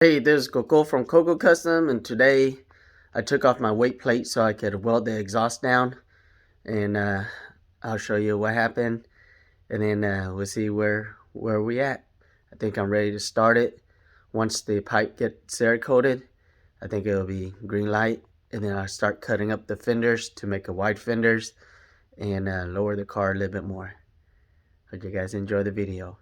Hey, this is Coco from Coco Custom, and today I took off my weight plate so I could weld the exhaust down, and I'll show you what happened, and then we'll see where we at. I think I'm ready to start it. Once the pipe gets Cerakoted, I think it'll be green light, and then I'll start cutting up the fenders to make a wide fenders and lower the car a little bit more. Hope you guys enjoy the video.